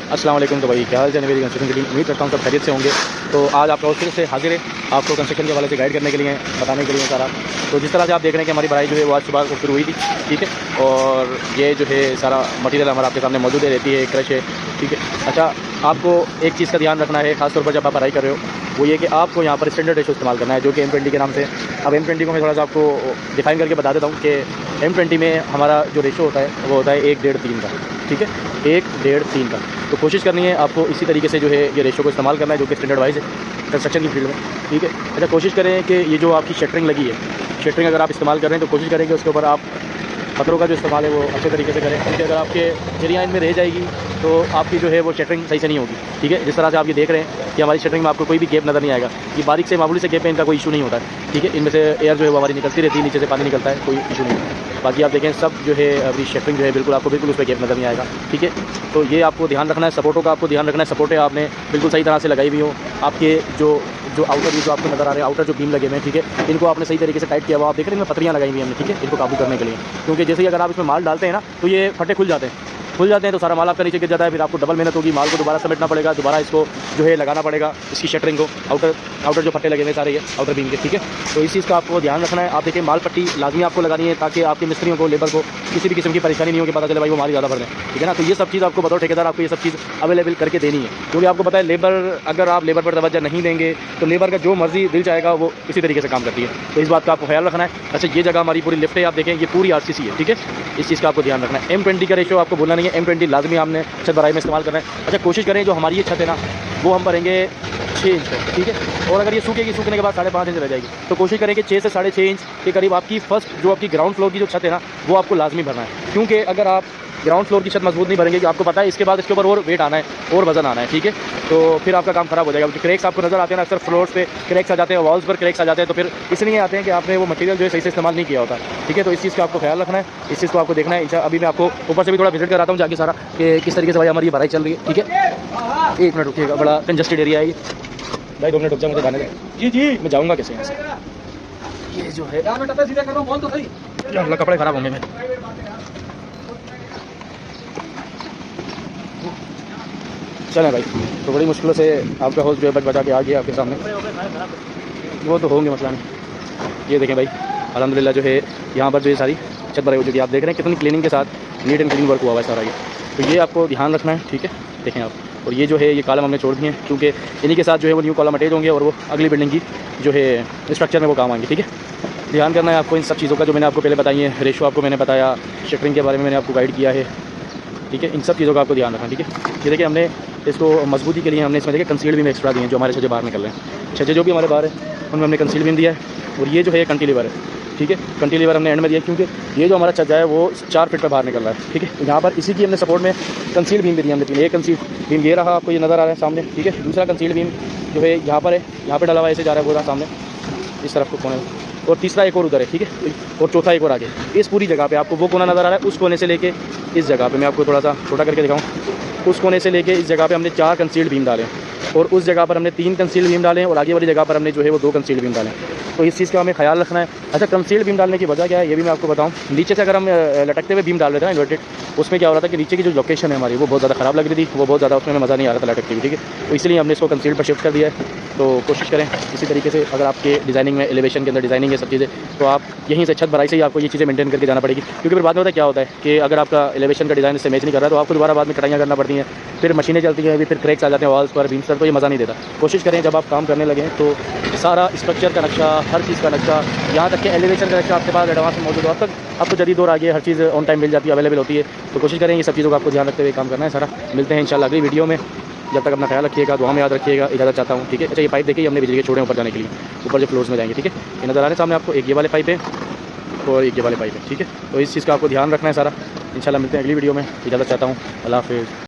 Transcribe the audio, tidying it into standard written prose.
अस्सलाम वालेकुम। तो भाई क्या हाल चाल है मेरी कंस्ट्रक्शन की टीम, उम्मीद करता हूँ सब खैरियत से होंगे। तो आज आपका फिर से हाजिर है आपको कंस्ट्रक्शन के हवाले से गाइड करने के लिए, बताने के लिए सारा। तो जिस तरह से आप देख रहे हैं कि हमारी बढ़ाई जो है वो आज सुबह को शुरू हुई थी, ठीक है। और ये जो है सारा मटीरियल हमारा आपके सामने मौजूद है, रहती है, क्रश है, ठीक है। अच्छा, आपको एक चीज़ का ध्यान रखना है खासतौर पर जब आप बढ़ाई कर रहे हो, वो ये कि आपको यहाँ पर स्टैंडर्ड रेशो इस्तेमाल करना है, जो कि M20 के नाम से। अब M20 को मैं थोड़ा सा आपको डिफाइन करके बता देता हूँ कि M20 में हमारा जो रेशो होता है वो होता है 1, 1.5, 3 का, ठीक है। 1, 1.5, 3 का। तो कोशिश करनी है आपको इसी तरीके से जो है ये रेशो को इस्तेमाल करना है, जो कि स्टैंडर्ड वाइज है कंस्ट्रक्शन की फील्ड में, ठीक है। अच्छा, कोशिश करें कि ये जो आपकी शटरिंग लगी है, शटरिंग अगर आप इस्तेमाल कर रहे हैं तो कोशिश करें कि उसके ऊपर आप पत्थरों का जो इस्तेमाल है वो अच्छे तरीके से करें, क्योंकि अगर आपके जरिया इनमें रह जाएगी तो आपकी जो है वो शटरिंग सही से नहीं होगी, ठीक है। जिस तरह से आप ये देख रहे हैं कि हमारी शटरिंग में आपको कोई भी गैप नज़र नहीं आएगा, ये बारीक से मामूली से गैप है, इनका कोई इशू नहीं होता है, ठीक है। इनमें से एयर जो है वो हमारी निकलती रहती है, नीचे से पानी निकलता है, कोई इशू नहीं है। बाकी आप देखें सब जो है अभी शटरिंग जो है बिल्कुल आपको बिल्कुल उस पर गैप नज़र नहीं आएगा, ठीक है। तो ये आपको ध्यान रखना है, सपोर्टों का आपको ध्यान रखना है, सपोर्टें आपने बिल्कुल सही तरह से लगाई हुई हो। आपके जो आउटर जो आपको नज़र आ रहे हैं, आउटर जो बीम लगे हुए हैं, ठीक है, इनको आपने सही तरीके से टाइट किया हुआ। आप देख रहे हैं पत्रियाँ लगाई हुई हैं हमने, ठीक है, इनको काबू करने के लिए। क्योंकि जैसे ही अगर आप इसमें माल डालते हैं ना तो ये फटे खुल जाते हैं तो सारा माल आपका नीचे गिर जाता है, फिर आपको डबल मेहनत होगी, माल को दोबारा समेटना पड़ेगा, दोबारा इसको जो है लगाना पड़ेगा, इसकी शटरिंग को, आउटर जो फट्टे लगे हुए सारे ये आउटर बीम के, ठीक है। तो इस चीज़ का आपको ध्यान रखना है। आप देखिए माल पट्टी लाजमी आपको लगानी है, ताकि आपके मिस्त्रियों को, लेबर को किसी भी किस्म की परेशानी नहीं होगी, पता चले भाई वो माल ज़्यादा भर दें, ठीक है ना। तो ये सब चीज़ आपको बतौर ठेकेदार आपको ये सब चीज़ अवेलेबल करके देनी है, क्योंकि आपको पता है लेबर, अगर आप लेबर पर तवज्जो नहीं देंगे तो लेबर का जो मर्जी दिल चाहेगा वो इसी तरीके से काम करती है। तो इस बात का आपको ख्याल रखना है। अच्छा, ये जगह हमारी पूरी लिफ्ट है, आप देखें ये पूरी RCC है, ठीक है। इस चीज़ का आपको ध्यान रखना है। M20 का रेशो आपको बोलना नहीं है, M20 लाजमी हमने छत भराई में इस्तेमाल करना है। अच्छा, कोशिश करें जो हमारी ये छत है ना वो हम भरेंगे 6 इंच का, ठीक है। और अगर ये सूखेगी, सूखने के बाद 5.5 इंच रह जाएगी, तो कोशिश करें कि 6 से 6.5 इंच के करीब आपकी फर्स्ट जो आपकी ग्राउंड फ्लोर की जो छत है ना वो आपको लाजमी भरना है। क्योंकि अगर आप ग्राउंड फ्लोर की छत मजबूत नहीं भरेंगे, कि आपको पता है इसके बाद इसके ऊपर और वेट आना है और वजन आना है, ठीक है, तो फिर आपका काम खराब हो जाएगा। क्रैक्स आपको नजर आते हैं ना, अक्सर फ्लोर्स पे क्रैक्स आ जाते हैं, वॉल्स पर क्रैक्स आ जाते हैं, तो फिर इसलिए आते हैं कि आपने वो मटेरियल जो है सही से इस्तेमाल नहीं किया होता, ठीक है। तो इस चीज़ का आपको ख्याल रखना है, इस चीज़ को आपको देखना है। अभी मैं आपको ऊपर से भी थोड़ा विजिट कराता हूँ जाके सारा, कि किस तरीके से भाई हमारी भराई चल रही है, ठीक है। 1 मिनट रुकिएगा, बड़ा कंजस्टेड एरिया है ये भाई, 2 मिनट रुक जाए, मुझे जाने दें। जी मैं जाऊँगा कैसे यहाँ से, ये जो है कपड़े ख़राब होंगे मेरे। चलें भाई, तो बड़ी मुश्किलों से आपका होस्ट जो है बचा के आ गया आपके सामने, वो तो होंगे, मसला नहीं। ये देखें भाई, अल्हम्दुलिल्लाह जो है यहाँ पर जो ये सारी छत भराई हो चुकी है, आप देख रहे हैं कितनी क्लीनिंग के साथ नीट एंड क्लीन वर्क हुआ हुआ है सारा ये। तो ये आपको ध्यान रखना है, ठीक है, देखें आप। और ये जो है ये कॉलम हमने छोड़ दिए हैं, क्योंकि इन्हीं के साथ जो है वो न्यू कॉलम अटैच होंगे और वो अगली बिल्डिंग की जो है स्ट्रक्चर में वो काम आएंगे, ठीक है। ध्यान करना है आपको इन सब चीज़ों का, जो मैंने आपको पहले बताई है। रेशो आपको मैंने बताया, शटरिंग के बारे में मैंने आपको गाइड किया है, ठीक है। इन सब चीज़ों का आपको ध्यान रखना, ठीक है। ये देखिए हमने इसको मजबूती के लिए हमने इसमें देखिए कंसील्ड बीम एक्स्ट्रा दिए हैं, जो हमारे छज्जे बाहर निकल रहे हैं। छज्जे जो भी हमारे बाहर है उनमें हमने कंसील्ड बीम दिया है। और ये जो है कंटीलीवर है, ठीक है, कंटीलीवर हमने एंड में दिया, क्योंकि ये जो हमारा छज्जा है वो 4 फीट पर बाहर निकल रहा है, ठीक है। तो यहाँ पर इसी की हमने सपोर्ट में कंसील्ड बीम भी दी हमने 3। एक कंसील्ड बीम ये रहा, आपको ये नज़र आ रहा है सामने, ठीक है। दूसरा कंसील्ड बीम जो है यहाँ पर है, यहाँ पर डला हुआ ऐसे जा रहा है पूरा सामने इस तरफ को कोने, और तीसरा एक और उधर है, ठीक है, और चौथा एक और आगे। इस पूरी जगह पे आपको वो कोना नज़र आ रहा है, उस कोने से लेके इस जगह पे मैं आपको थोड़ा सा छोटा करके दिखाऊँ, उस कोने से लेके इस जगह पे हमने 4 कंसील्ड बीम डाले, और उस जगह पर हमने 3 कंसील्ड बीम डाले, और आगे वाली जगह पर हमने जो है वो 2 कंसील्ड बीम डाले। तो इस चीज़ का हमें ख्याल रखना है। अच्छा, कंसील्ड बीम डालने की वजह क्या है ये भी मैं आपको बताऊँ। नीचे से अगर हम लटकते हुए बीम डाल रहे थे ना इन्वर्टेड, उसमें क्या हो रहा था कि नीचे की जो लोकेशन है हमारी वो बहुत ज़्यादा ख़राब लग रही थी, वो बहुत ज़्यादा उसमें मज़ा नहीं आ रहा था लटकती हुई, ठीक है। तो इसलिए हमने इसको कंसील्ड पर शिफ्ट कर दिया है। तो कोशिश करें इसी तरीके से, अगर आपके डिज़ाइनिंग में, एलिवेशन के अंदर डिज़ाइनिंग है सब चीज़ें, तो आप यहीं से छत भराई से ही आपको ये चीज़ें मेंटेन करके जाना पड़ेगी। क्योंकि फिर बाद में क्या होता है कि अगर आपका एलिवेशन का डिज़ाइन इससे मैच नहीं कर रहा, तो आपको दोबारा बाद में कटाइयाँ करना पड़ती हैं, फिर मशीनें चलती हैं, फिर क्रैक्स आ जाते हैं वॉल्स पर, बीम्स पर, तो ये मज़ा नहीं देता। कोशिश करें जब आप काम करने लगें तो सारा स्ट्रक्चर का नक्शा, हर चीज़ का नक्शा, यहाँ तक कि एलिवेशन का नक्शा आपके पास एडवांस में मौजूद हो। अब तक आपको जदीद दौर आ गई है, हर चीज़ ऑन टाइम मिल जाती है, अवेलेबल होती है। तो कोशिश करें ये सब चीज़ों का आपको ध्यान रखते हुए काम करना है सारा। मिलते हैं इंशाल्लाह अगली वीडियो में, जब तक अपना ख्याल रखिएगा, दुआ में याद रखिएगा, इजाज़त चाहता हूँ, ठीक है। अच्छा, ये पाइप देखिए हमने बिजली के छोड़े ऊपर जाने के लिए, ऊपर जो फ्लोर्स में जाएंगे, ठीक है। ये नज़र आ रहे हैं सामने आपको, एक ये वाले पाइप है और एक ये वाले पाइप है, ठीक है। तो इस चीज़ का आपको ध्यान रखना है सारा। इंशाल्लाह मिलते हैं अगली वीडियो में, इजाज़त चाहता हूँ, अल्लाह हाफ़िज़।